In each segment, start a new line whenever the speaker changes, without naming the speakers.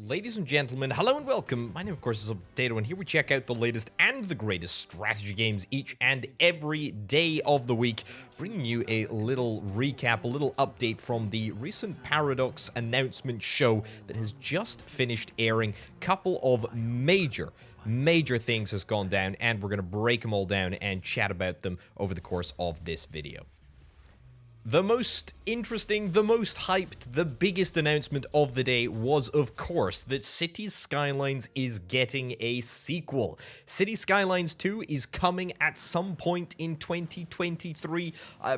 Ladies and gentlemen, hello and welcome. My name, of course, is Potato, and here we check out the latest and the greatest strategy games each and every day of the week, bringing you a little recap, a little update from the recent Paradox announcement show that has just finished airing. Couple of major things has gone down, and we're going to break them all down and chat about them over the course of this video. The most interesting, the most hyped, the biggest announcement of the day was, of course, that Cities Skylines is getting a sequel. Cities Skylines 2 is coming at some point in 2023,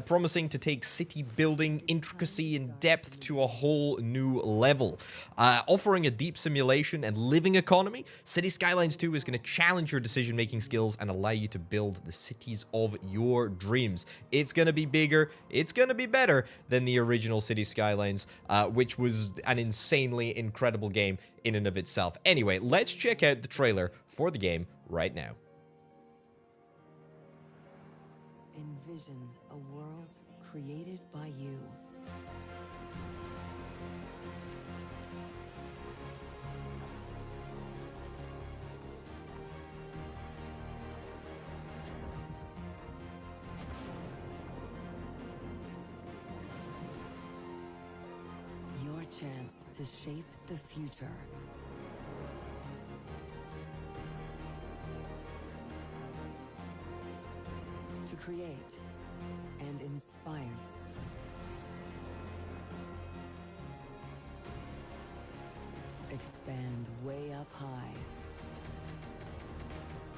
promising to take city building intricacy and depth to a whole new level. Offering a deep simulation and living economy, Cities Skylines 2 is going to challenge your decision-making skills and allow you to build the cities of your dreams. It's going to be bigger, it's going to be better than the original Cities Skylines, which was an insanely incredible game in and of itself. Anyway, let's check out the trailer for the game right now.
Envision a world created by you. Your chance to shape the future. To create and inspire. Expand way up high.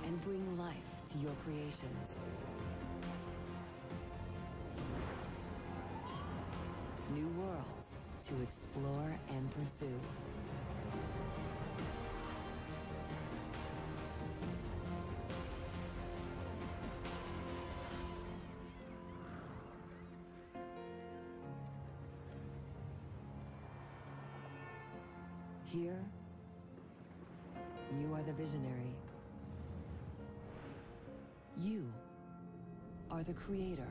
And bring life to your creations. New worlds to explore and pursue. Here, you are the visionary. You are the creator.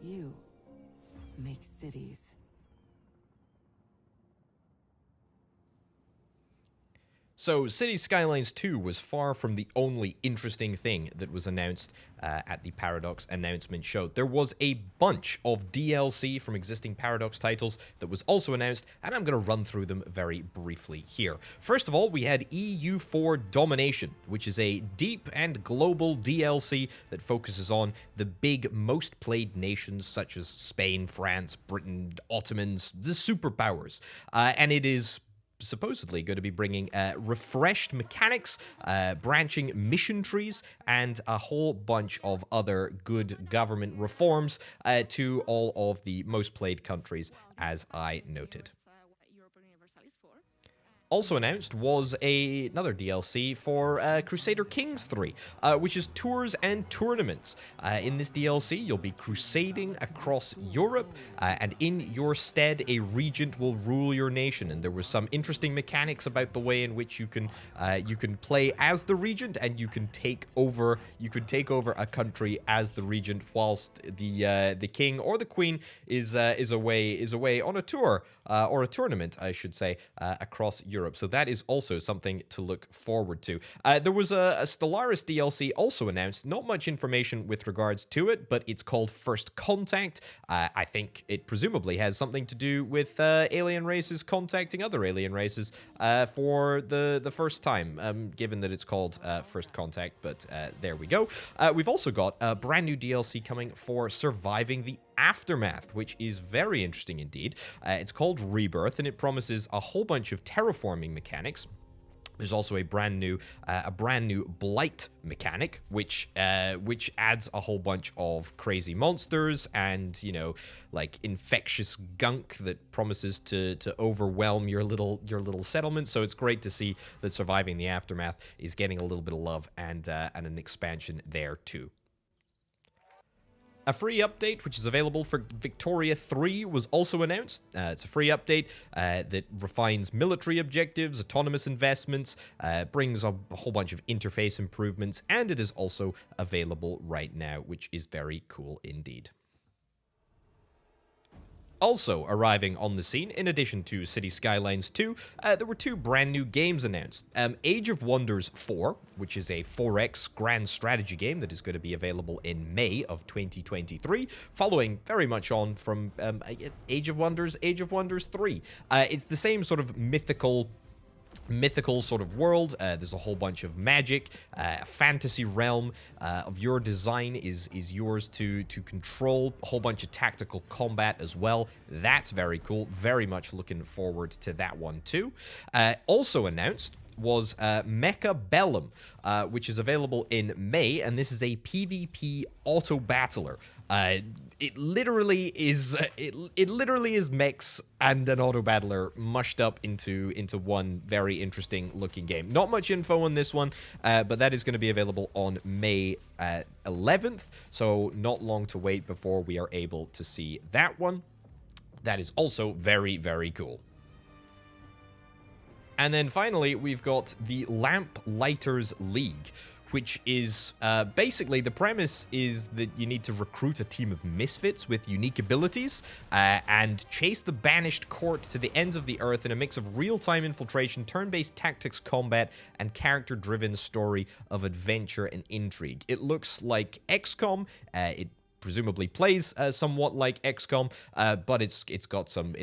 You make cities.
So, Cities Skylines 2 was far from the only interesting thing that was announced at the Paradox announcement show. There was a bunch of DLC from existing Paradox titles that was also announced, and I'm going to run through them very briefly here. First of all, we had EU4 Domination, which is a deep and global DLC that focuses on the big, most played nations such as Spain, France, Britain, Ottomans, the superpowers. And it is supposedly going to be bringing refreshed mechanics, branching mission trees, and a whole bunch of other good government reforms to all of the most played countries, as I noted. Also announced was another DLC for Crusader Kings 3, which is tours and tournaments. In this DLC, you'll be crusading across Europe, and in your stead, a regent will rule your nation. And there were some interesting mechanics about the way in which you can play as the regent, and you can take over a country as the regent, whilst the king or the queen is away on a tour or a tournament, I should say, across Europe. So that is also something to look forward to. There was a Stellaris DLC also announced. Not much information with regards to it, but it's called First Contact. I think it presumably has something to do with alien races contacting other alien races for the first time, given that it's called First Contact, but there we go. We've also got a brand new DLC coming for Surviving the Aftermath, which is very interesting indeed. It's called Rebirth, and it promises a whole bunch of terraforming mechanics. There's also a brand new blight mechanic, which adds a whole bunch of crazy monsters and, you know, like infectious gunk that promises to overwhelm your little settlement. So it's great to see that Surviving the Aftermath is getting a little bit of love and an expansion there too. A free update, which is available for Victoria 3, was also announced. It's a free update that refines military objectives, autonomous investments, brings a whole bunch of interface improvements, and it is also available right now, which is very cool indeed. Also arriving on the scene, in addition to City Skylines 2, there were 2 brand new games announced. Age of Wonders 4, which is a 4X grand strategy game that is going to be available in May of 2023, following very much on from Age of Wonders 3. It's the same sort of mythical sort of world. There's a whole bunch of magic. A fantasy realm of your design is yours to control. A whole bunch of tactical combat as well. That's very cool. Very much looking forward to that one too. Also announced was Mechabellum, which is available in May, and this is a PvP auto battler. It literally is mechs and an auto battler mushed up into one very interesting looking game. Not much info on this one, but that is going to be available on May 11th, so not long to wait before we are able to see that one. That is also very, very cool. And then finally, we've got the Lamplighters League, which is basically the premise is that you need to recruit a team of misfits with unique abilities and chase the banished court to the ends of the earth in a mix of real-time infiltration, turn-based tactics combat, and character-driven story of adventure and intrigue. It looks like XCOM. It presumably plays somewhat like XCOM, but it's got some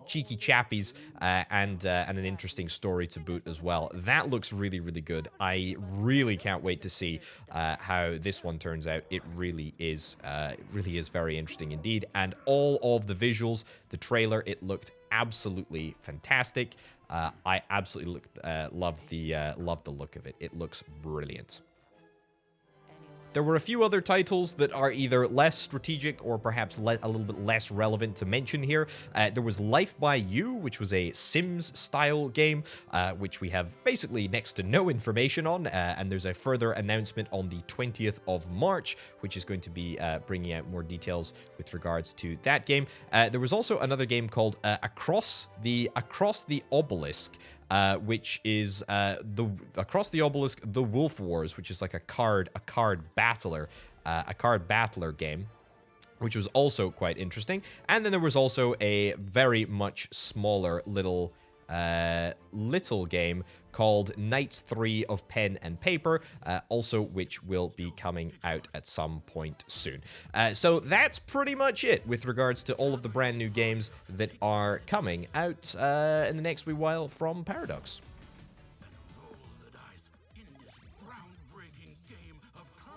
cheeky chappies and an interesting story to boot as well. That looks really, really good. I really can't wait to see how this one turns out. It really is very interesting indeed. And all of the visuals, the trailer, it looked absolutely fantastic. I absolutely loved the look of it. It looks brilliant. There were a few other titles that are either less strategic or perhaps a little bit less relevant to mention here. There was Life by You, which was a Sims-style game, which we have basically next to no information on, and there's a further announcement on the 20th of March, which is going to be bringing out more details with regards to that game. There was also another game called Across the Obelisk, which is Across the Obelisk, The Wolf Wars, which is like a card battler game, which was also quite interesting. And then there was also a very much smaller little game called Knights 3 of Pen and Paper, also which will be coming out at some point soon. So that's pretty much it with regards to all of the brand new games that are coming out in the next wee while from Paradox.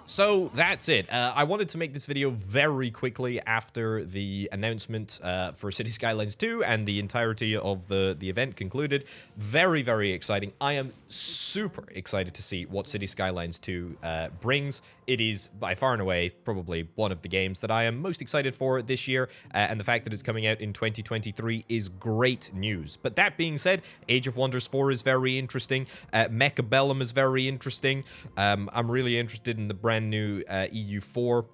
So that's it. I wanted to make this video very quickly after the announcement for City Skylines 2 and the entirety of the event concluded. Very, very exciting. I am super excited to see what City Skylines 2 brings. It is by far and away probably one of the games that I am most excited for this year, and the fact that it's coming out in 2023 is great news. But that being said, Age of Wonders 4 is very interesting. Mechabellum is very interesting. I'm really interested in the brand new EU4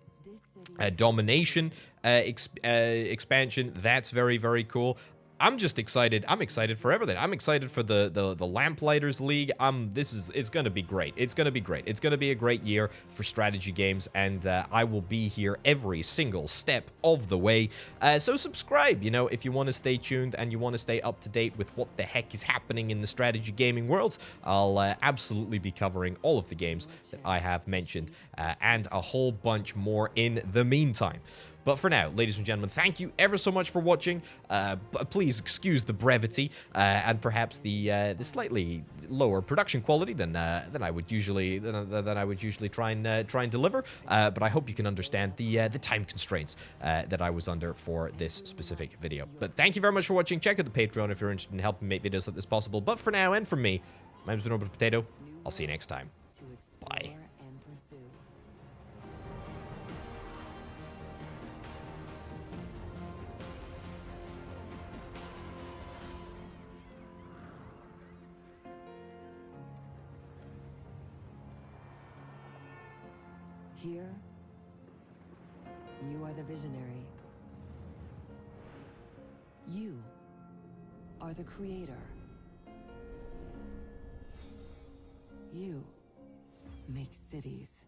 Domination expansion. That's very, very cool. I'm just excited. I'm excited for everything. I'm excited for the Lamplighters League. It's going to be great. It's going to be great. It's going to be a great year for strategy games, and I will be here every single step of the way. So subscribe, if you want to stay tuned and you want to stay up to date with what the heck is happening in the strategy gaming world. I'll absolutely be covering all of the games that I have mentioned, and a whole bunch more in the meantime. But for now, ladies and gentlemen, thank you ever so much for watching. Please excuse the brevity and perhaps the slightly lower production quality than I would usually try and deliver. But I hope you can understand the time constraints that I was under for this specific video. But thank you very much for watching. Check out the Patreon if you're interested in helping make videos like this possible. But for now and from me, my name's been Orbital Potato. I'll see you next time. Bye.
Here, you are the visionary. You are the creator. You make cities.